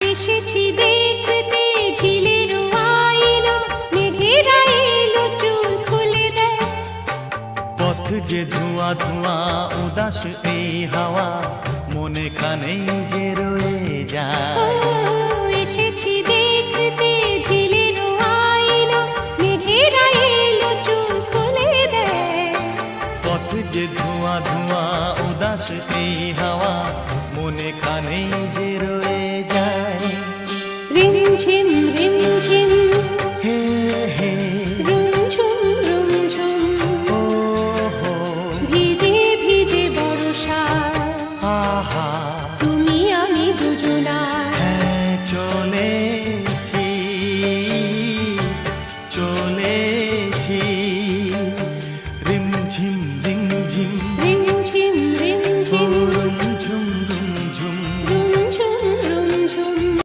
এসেছি দেখতে ঝিলের আইলো, মেঘেরা এলো চুল খুলে দেয়। পথ যে ধোঁয়া ধোঁয়া উদাস এই হাওয়া, মনে খানেই যে রয়ে যায়। এসেছি দেখতে ঝিলের আইলো, মেঘেরা এলো চুল খুলে দেয়। পথ যে ধোঁয়া ধোঁয়া উদাস এই হাওয়া, মনে খানেই যে